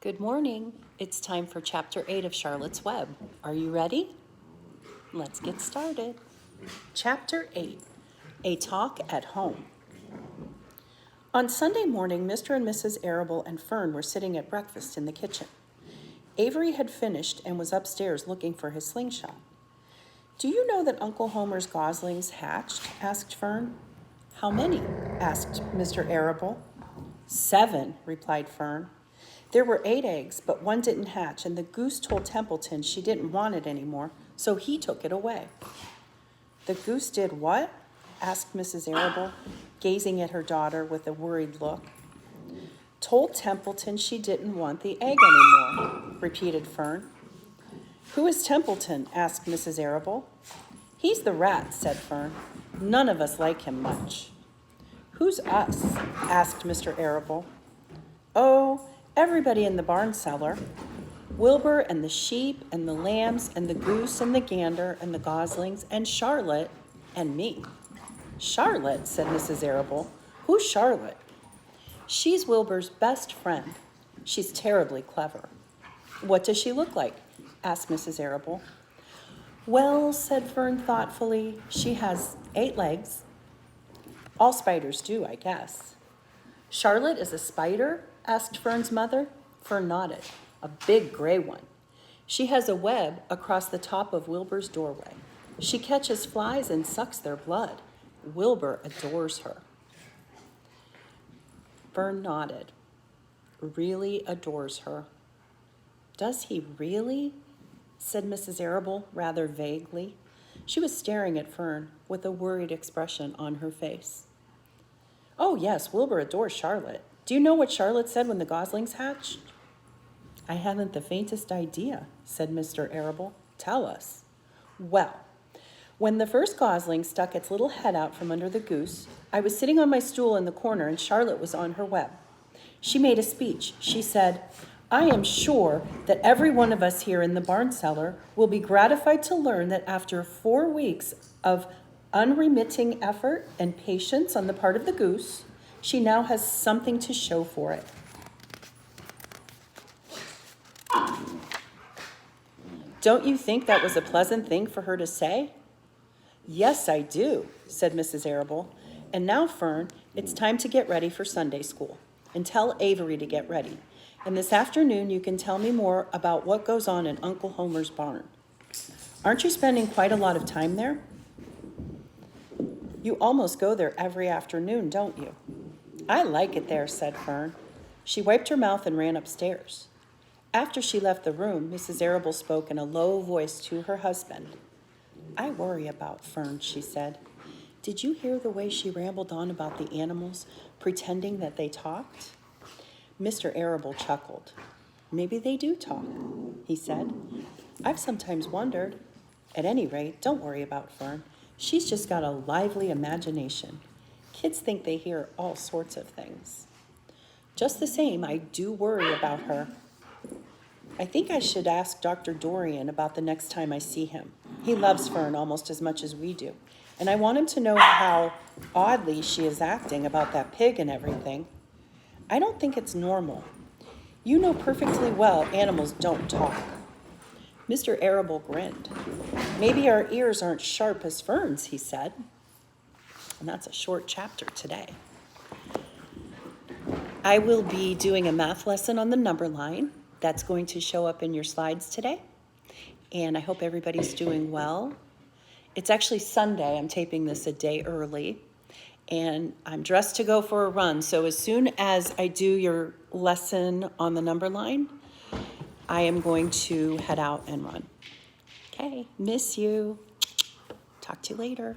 Good morning. It's time for Chapter 8 of Charlotte's Web. Are you ready? Let's get started. Chapter 8, A Talk at Home. On Sunday morning, Mr. and Mrs. Arable and Fern were sitting at breakfast in the kitchen. Avery had finished and was upstairs looking for his slingshot. "Do you know that Uncle Homer's goslings hatched?" asked Fern. "How many?" asked Mr. Arable. "7," replied Fern. "There were 8 eggs, but one didn't hatch, and the goose told Templeton she didn't want it anymore, so he took it away." "The goose did what?" asked Mrs. Arable, gazing at her daughter with a worried look. "Told Templeton she didn't want the egg anymore," repeated Fern. "Who is Templeton?" asked Mrs. Arable. "He's the rat," said Fern. "None of us like him much." "Who's us?" asked Mr. Arable. "Oh, everybody in the barn cellar. Wilbur and the sheep and the lambs and the goose and the gander and the goslings and Charlotte and me." "Charlotte?" said Mrs. Arable. "Who's Charlotte?" "She's Wilbur's best friend. She's terribly clever." "What does she look like?" asked Mrs. Arable. "Well," said Fern thoughtfully, "she has 8 legs. All spiders do, I guess." "Charlotte is a spider?" asked Fern's mother. Fern nodded. "A big gray one. She has a web across the top of Wilbur's doorway. She catches flies and sucks their blood. Wilbur adores her." Fern nodded. "Really adores her." "Does he really?" said Mrs. Arable rather vaguely. She was staring at Fern with a worried expression on her face. "Oh, yes, Wilbur adores Charlotte. Do you know what Charlotte said when the goslings hatched?" "I haven't the faintest idea," said Mr. Arable. "Tell us." "Well, when the first gosling stuck its little head out from under the goose, I was sitting on my stool in the corner and Charlotte was on her web. She made a speech. She said, 'I am sure that every one of us here in the barn cellar will be gratified to learn that after 4 weeks of unremitting effort and patience on the part of the goose, she now has something to show for it.'" "Don't you think that was a pleasant thing for her to say?" "Yes, I do," said Mrs. Arable. "And now, Fern, it's time to get ready for Sunday school. And tell Avery to get ready. And this afternoon you can tell me more about what goes on in Uncle Homer's barn. Aren't you spending quite a lot of time there? You almost go there every afternoon, don't you?" "I like it there," said Fern. She wiped her mouth and ran upstairs. After she left the room, Mrs. Arable spoke in a low voice to her husband. "I worry about Fern," she said. "Did you hear the way she rambled on about the animals, pretending that they talked?" Mr. Arable chuckled. "Maybe they do talk," he said. "I've sometimes wondered. At any rate, don't worry about Fern. She's just got a lively imagination. Kids think they hear all sorts of things. Just the same, I do worry about her. I think I should ask Dr. Dorian about the next time I see him. He loves Fern almost as much as we do, and I want him to know how oddly she is acting about that pig and everything. I don't think it's normal. You know perfectly well animals don't talk." Mr. Arable grinned. "Maybe our ears aren't sharp as Fern's," he said. And that's a short chapter today. I will be doing a math lesson on the number line. That's going to show up in your slides today. And I hope everybody's doing well. It's actually Sunday. I'm taping this a day early. And I'm dressed to go for a run. So as soon as I do your lesson on the number line, I am going to head out and run. Okay, miss you. Talk to you later.